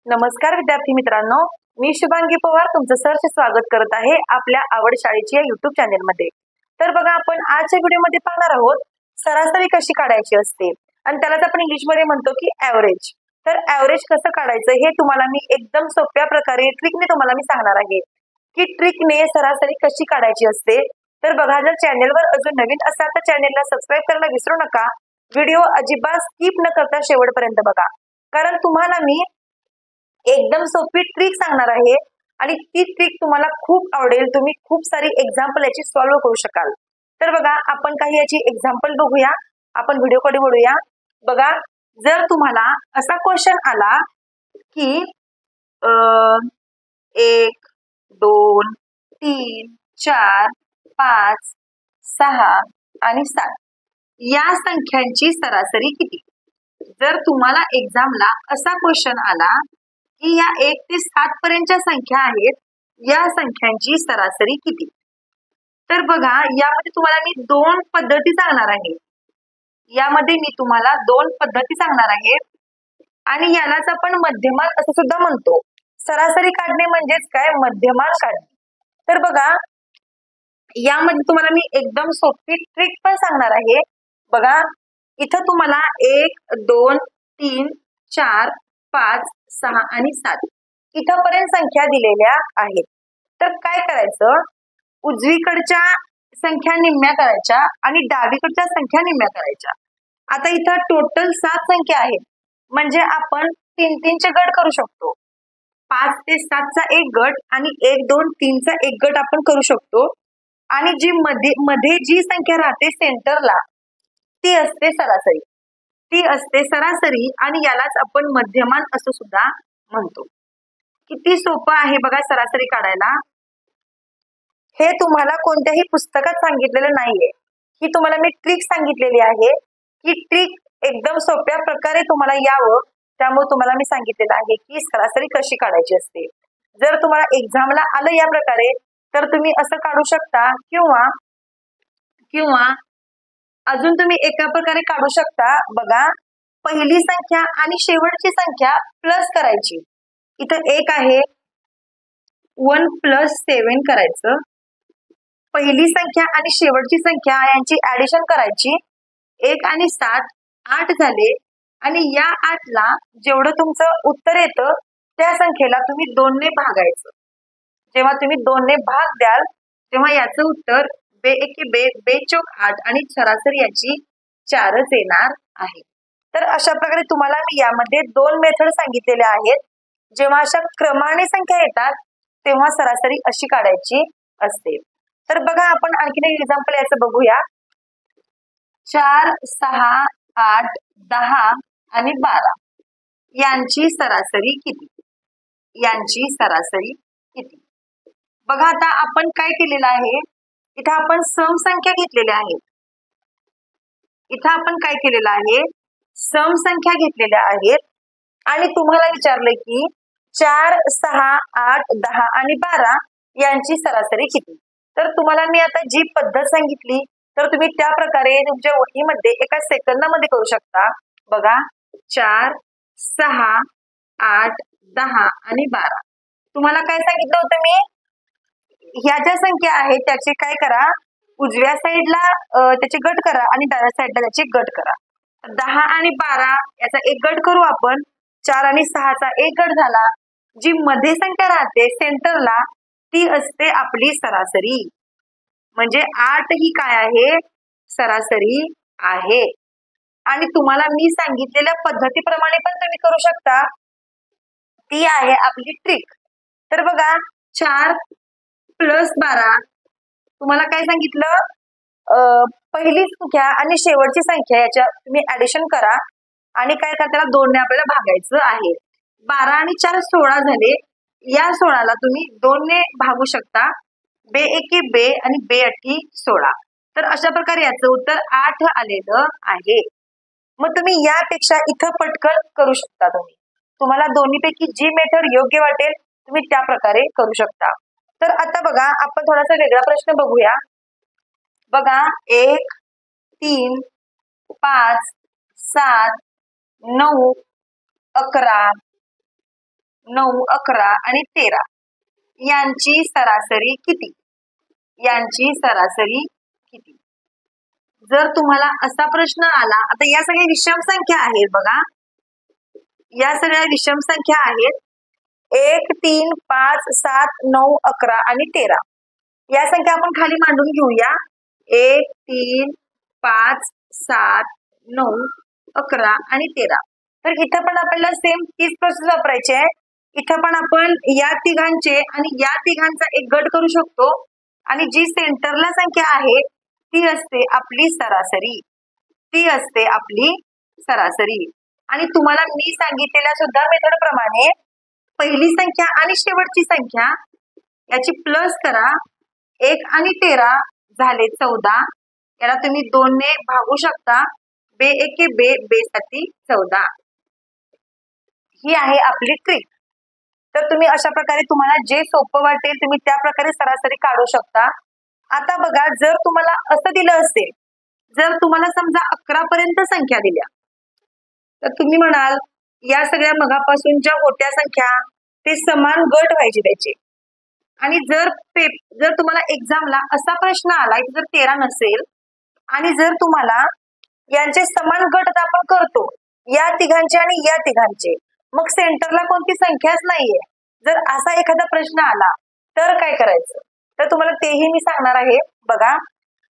नमस्कार विद्यार्थी मित्रांनो, मी शुभांगी पवार तुमचं सहर्ष स्वागत करत आहे आपल्या आवड शाळेची या युट्यूब चॅनलमध्ये। तर बघा, आपण आजच्या व्हिडिओमध्ये पाहणार आहोत सरासरी कशी काढायची असते आणि त्यालाच आपण इंग्लिशमध्ये म्हणतो की ॲव्हरेज। तर ॲव्हरेज कसं काढायचं हे तुम्हाला मी एकदम सोप्या प्रकारे ट्रिकने तुम्हाला मी सांगणार आहे की ट्रिकने सरासरी कशी काढायची असते। तर बघा, जर चॅनलवर अजून नवीन असाल तर चॅनलला सबस्क्राइब करायला विसरू नका। व्हिडिओ अजिबात स्किप न करता शेवटपर्यंत बघा, कारण तुम्हाला मी एकदम सोपी ट्रिक सांगणार आहे आणि ती ट्रिक तुम्हाला खूप आवडेल। तुम्ही खूप सारी एक्झाम्पल याची सॉल्व्ह करू शकाल। तर बघा, आपण काही याची एक्झाम्पल बघूया। आपण व्हिडिओकडे वळूया। बघा, जर तुम्हाला असा क्वेश्चन आला की 1 2 3 4 5 6 आणि 7 या संख्यांची सरासरी किती। जर तुम्हाला एक्झामला असा क्वेश्चन आला की या 1 ते 7 पर्यंतच्या संख्या आहेत, या संख्यांची सरासरी किती। तर बघा, यामध्ये तुम्हाला मी दोन पद्धती सांगणार आहे। यामध्ये मी तुम्हाला दोन पद्धती सांगणार आहे आणि यालाच आपण मध्यमान असं सुद्धा म्हणतो। सरासरी काढणे म्हणजेच काय, मध्यमान काढणे। तर बघा, यामध्ये तुम्हाला मी एकदम सोपी ट्रिक पण सांगणार आहे। बघा, इथं तुम्हाला 1 2 3 4 5 6 आणि 7 इथपर्यंत संख्या दिलेल्या आहेत। तर काय करायचं, उजवीकडच्या संख्या निम्म्या करायच्या आणि डावीकडच्या संख्या निम्म्या करायच्या। आता इथं टोटल 7 संख्या आहेत, म्हणजे आपण 3-3 चे गट करू शकतो। 5 ते 7 चा एक गट आणि 1 2 3 चा एक गट आपण करू शकतो। आणि जी मध्ये जी संख्या राहते सेंटरला, ती असते सरासरी। ती असते सरासरी आणि यालाच आपण मध्यमान असं सुद्धा म्हणतो। किती सोपं आहे बघा सरासरी काढायला। हे तुम्हाला कोणत्याही पुस्तकात सांगितलेलं नाहीये, ही तुम्हाला मी ट्रिक सांगितलेली आहे। ही ट्रिक एकदम सोप्या प्रकारे तुम्हाला यावं, त्यामुळे तुम्हाला मी सांगितलेलं आहे की सरासरी कशी काढायची असते। जर तुम्हाला एक्झामला आलं या प्रकारे तर तुम्ही असं काढू शकता, किंवा किंवा अजून तुम्ही एका प्रकारे काढू शकता। बघा, पहिली संख्या आणि शेवटची संख्या प्लस करायची। इथं 1 आहे, 1 + 7 करायचं। पहिली संख्या आणि शेवटची संख्या यांची ऍडिशन करायची। 1 आणि 7 8 झाले आणि या 8 ला जेवढं तुमचं उत्तर येतं त्या संख्येला तुम्ही 2 ने भागायचं। जेव्हा तुम्ही 2 ने भाग द्याल तेव्हा याचं उत्तर बे एके बे, बे चौक 8 आणि सरासरी याची 4च येणार आहे। तर अशा प्रकारे तुम्हाला मी यामध्ये दोन मेथड सांगितलेल्या आहेत। जेव्हा अशा क्रमाने संख्या येतात तेव्हा सरासरी अशी काढायची असते। तर बघा, आपण आणखीन एक एक्झाम्पल याचं बघूया। 4 6 8 10 आणि 12 यांची सरासरी किती। यांची सरासरी किती। बघा, आता आपण काय केलेलं आहे, इथं आपण सम संख्या घेतलेल्या आहेत। इथं आपण काय केलेलं आहे, सम संख्या घेतलेल्या आहेत आणि तुम्हाला विचारलंय की 4 6 8 10 आणि 12 यांची सरासरी किती। तर तुम्हाला मी आता जी पद्धत सांगितली तर तुम्ही त्या प्रकारे तुमच्या वहीमध्ये एका सेकंदामध्ये करू शकता। बघा, 4 6 8 10 आणि 12 तुम्हाला काय सांगितलं होतं मी, ह्या ज्या संख्या आहेत त्याचे काय करा, उजव्या साईडला त्याचे गट करा आणि डाव्या साईडला त्याचे गट करा। 10 आणि 12 याचा एक गट करू आपण। 4 आणि 6 चा एक गट झाला। जी मध्ये संख्या राहते सेंटरला ती असते आपली सरासरी, म्हणजे 8 ही काय आहे, सरासरी आहे। आणि तुम्हाला मी सांगितलेल्या पद्धतीप्रमाणे पण तुम्ही करू शकता, ती आहे आपली ट्रिक। तर बघा, 4 + 12 तुम्हाला काय सांगितलं, पहिली संख्या आणि शेवटची संख्या याच्या तुम्ही ऍडिशन करा आणि काय करा, त्याला 2 ने आपल्याला भागायचं आहे। 12 आणि 4 16 झाले। या 16 ला तुम्ही 2 ने भागू शकता। बे एके बे आणि बे अठ्ठी 16। तर अशा प्रकारे याचं उत्तर 8 आलेलं आहे। मग तुम्ही यापेक्षा इथं पटकन करू शकता। तुम्हाला दोन्हीपैकी जी मेथड योग्य वाटेल तुम्ही त्या प्रकारे करू शकता। तर आता बघा, आपण थोडासा वेगळा प्रश्न बघूया। बघा, 1 3 5 7 9 11 9, 11 आणि 13 यांची सरासरी किती? यांची सरासरी किती? जर तुम्हाला असा प्रश्न आला, आता या सगळ्या विषम संख्या आहेत बघा, या सगळ्या विषम संख्या आहेत 1, 3, 5, 7, 9, 11 आणि 13 या संख्या आपण खाली मांडून घेऊया. 1, 3, 5, 7, 9, 11 आणि 13. तर इथं पण आपल्याला सेम तीच प्रोसेस वापरायची आहे. इथं पण आपण या तिघांचे आणि या तिघांचा एक गट करू शकतो आणि जी सेंटरला संख्या आहे ती असते आपली सरासरी. ती असते आपली सरासरी. आणि तुम्हाला मी सांगितलेल्या सुद्धा मेथड प्रमाणे पहिली संख्या आणि शेवटची संख्या याची प्लस करा. 1 आणि 13 झाले 14. याला तुम्ही 2 ने भागू शकता. बे एके बे, बे साती 14. ही आहे आपली ट्रिक. तर तुम्ही अशा प्रकारे तुम्हाला जे सोपं वाटेल तुम्ही त्या प्रकारे सरासरी काढू शकता. आता बघा, जर तुम्हाला असं दिलं असेल, जर तुम्हाला समजा 11 पर्यंत संख्या दिल्या, तर तुम्ही म्हणाल या सगळ्या मगापासूनच्या मोठ्या संख्या ते समान गट व्हायचे त्याचे. आणि जर तुम्हाला एक्झामला असा प्रश्न आला की जर 13 नसेल आणि जर तुम्हाला यांचे समान गट आपण करतो, या तिघांचे आणि या तिघांचे, मग सेंटरला कोणती संख्याच नाहीये, जर असा एखादा प्रश्न आला तर काय करायचं, तर तुम्हाला तेही मी सांगणार आहे. बघा,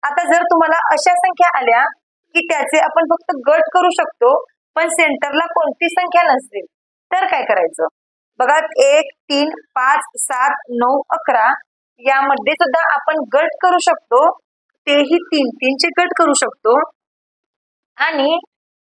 आता जर तुम्हाला अशा संख्या आल्या की त्याचे आपण फक्त गट करू शकतो पण सेंटरला कोणती संख्या नसेल तर काय करायचं. बघा, 1, 3, 5, 7, 9, 11 यामध्ये सुद्धा आपण गट करू शकतो. तेही 3 चे गट करू शकतो. आणि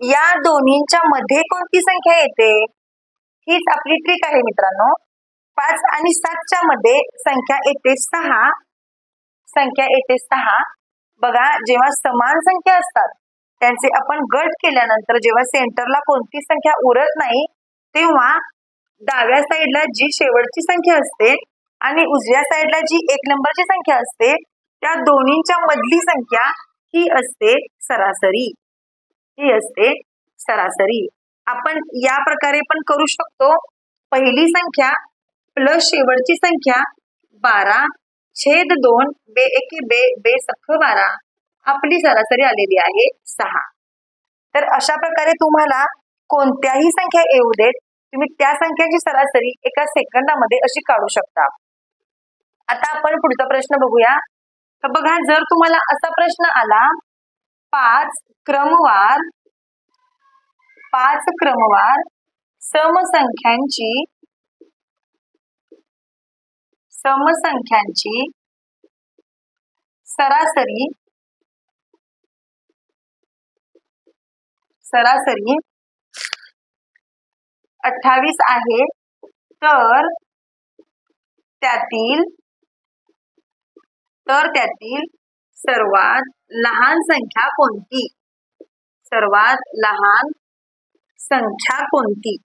या दोन्हींच्या मध्ये कोणती संख्या येते, हीच आपली ट्रिक आहे मित्रांनो. 5 आणि 7च्या मध्ये संख्या येते 6. संख्या येते 6. बघा, जेव्हा समान संख्या असतात त्यांचे आपण गट केल्यानंतर जेव्हा सेंटरला कोणती संख्या उरत नाही तेव्हा डाव्या साईडला जी शेवटची संख्या असते आणि उजव्या साईडला जी 1 नंबरची संख्या असते त्या दोन्हींच्या मधली संख्या ही असते सरासरी. ही असते सरासरी. आपण या प्रकारे पण करू शकतो. पहिली संख्या प्लस शेवटची संख्या 12/2 बे एके बे, बे सख 12 आपली सरासरी आलेली आहे 6. तर अशा प्रकारे तुम्हाला कोणत्याही संख्या येऊ देत, तुम्ही त्या संख्याची सरासरी एका सेकंदामध्ये अशी काढू शकता. आता आपण पुढचा प्रश्न बघूया. तर बघा, जर तुम्हाला असा प्रश्न आला 5 क्रमवार समसंख्यांची सरासरी 28 आहे, तर त्यातील सर्वात लहान संख्या कोणती? सर्वात लहान संख्या कोणती?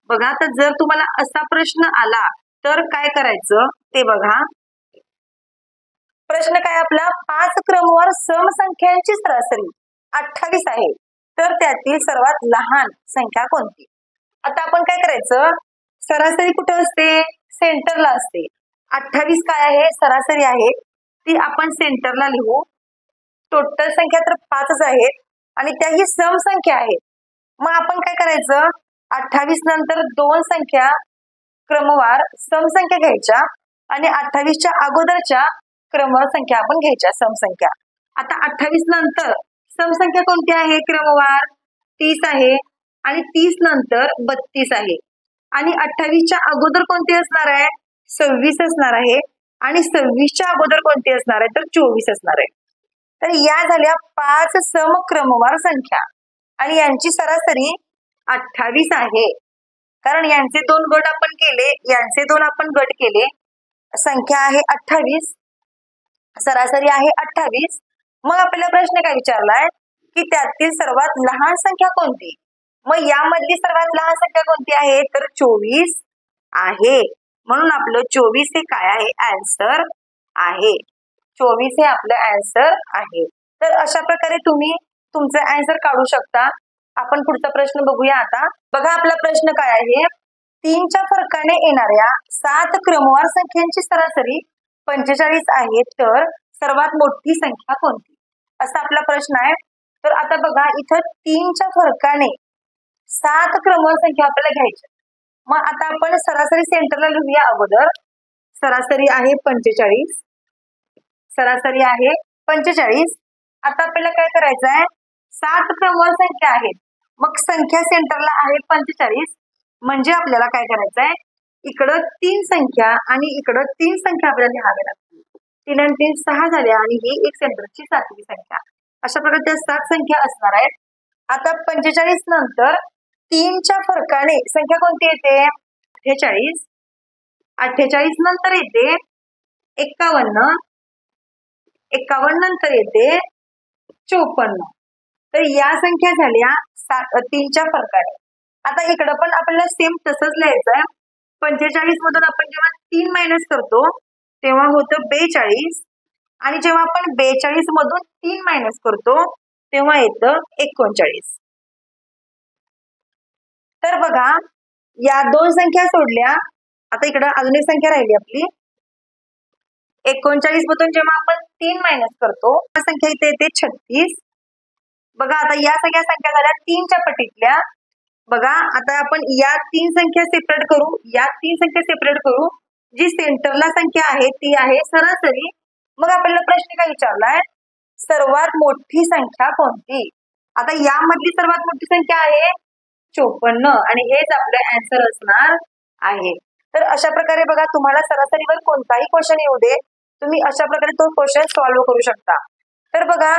बघा, तर जर तुम्हाला असा प्रश्न आला तर काय करायचं ते बघा. प्रश्न काय आपला, 5 क्रमवार समसंख्यांची सरासरी 28 आहे, तर त्यातील सर्वात लहान संख्या कोणती? आता आपण काय करायचं, सरासरी कुठे असते, सेंटरला असते. 28 काय आहे, सरासरी आहे, ती आपण सेंटरला लिहू. टोटल संख्या तर 5च आहेत आणि त्याही सम संख्या आहेत. मग आपण काय करायचं, 28 नंतर 2 संख्या क्रमवार समसंख्या घ्यायच्या आणि 28च्या अगोदरच्या क्रमवार संख्या आपण घ्यायच्या समसंख्या. आता 28 नंतर समसंख्या कोणती आहे क्रमवार, 30 आहे आणि 30 नंतर 32 आहे आणि 28च्या अगोदर कोणती असणार आहे, 26 असणार आहे आणि 26च्या अगोदर कोणती असणार आहे, तर 24 असणार आहे. तर या झाल्या 5 समक्रमवार संख्या आणि यांची सरासरी 28 आहे. कारण यांचे 2 गट आपण केले, यांचे 2 आपण गट केले, संख्या आहे 28, सरासरी आहे 28. मग आपल्याला प्रश्न काय विचारलाय की त्यातील सर्वात लहान संख्या कोणती? मग यामधली सर्वात लहान संख्या कोणती आहे, तर 24 आहे. म्हणून आपलं 24 हे काय आहे, आन्सर आहे. 24 हे आपलं आन्सर आहे. तर अशा प्रकारे तुम्ही तुमचं आन्सर काढू शकता. आपण पुढचा प्रश्न बघूया आता. बघा आपला प्रश्न काय आहे. 3च्या फरकाने येणाऱ्या 7 क्रमवार संख्यांची सरासरी 45 आहे, तर सर्वात मोठी संख्या कोणती? असा आपला प्रश्न आहे. तर आता बघा इथं 3च्या फरकाने 7 क्रमवार संख्या आपल्याला घ्यायच्या. मग आता आपण सरासरी सेंटरला लिहूया अगोदर. सरासरी आहे 45. सरासरी आहे 45. आता आपल्याला काय करायचं आहे, 7 क्रमवार संख्या आहेत, मग संख्या सेंटरला आहे 45, म्हणजे आपल्याला काय करायचं आहे, इकडं 3 संख्या आणि इकडं 3 संख्या आपल्याला लिहाव्या लागतील. 3 आणि 3 6 झाल्या आणि ही एक सेंटरची 7वी संख्या. अशा प्रकारे त्या 7 संख्या असणार आहेत. आता 45 नंतर 3च्या फरकाने संख्या कोणती येते? 48. 48 नंतर येते 51. 51 नंतर येते 54. तर या संख्या झाल्या 3च्या फरकाने. आता इकडं पण आपल्याला सेम तसंच लिहायचं आहे. 45 मधून आपण जेव्हा 3 मायनस करतो तेव्हा होतं 42, आणि जेव्हा आपण 42 मधून 3 मायनस करतो तेव्हा येतं 39. तर बघा या 2 संख्या सोडल्या. आता इकडं अजून एक संख्या राहिली आपली. 39 मधून जेव्हा आपण 3 मायनस करतो संख्या इथे येते 36. बघा आता या सगळ्या संख्या झाल्या 3च्या पटीतल्या. बघा आता आपण या 3 संख्या सेपरेट करू, या 3 संख्या सेपरेट करू. जी सेंटरला संख्या आहे ती आहे सरासरी. मग आपल्याला प्रश्न काय विचारलाय, सर्वात मोठी संख्या कोणती? आता यामधली सर्वात मोठी संख्या आहे 54, आणि हेच आपलं आन्सर असणार आहे. तर अशा प्रकारे बघा तुम्हाला सरासरीवर कोणताही क्वेश्चन येऊ दे, तुम्ही अशा प्रकारे तो क्वेश्चन सॉल्व्ह करू शकता. तर बघा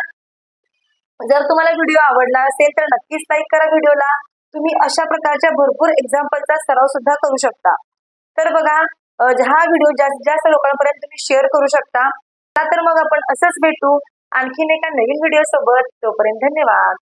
जर तुम्हाला व्हिडिओ आवडला असेल तर नक्कीच लाईक करा व्हिडिओला. तुम्ही अशा प्रकारच्या भरपूर एक्झाम्पलचा सराव सुद्धा करू शकता. तर बघा हा व्हिडिओ जास्तीत जास्त लोकांपर्यंत तुम्ही शेअर करू शकता. तर मग आपण असंच भेटू आणखीन एका नवीन व्हिडिओ सोबत. तोपर्यंत धन्यवाद.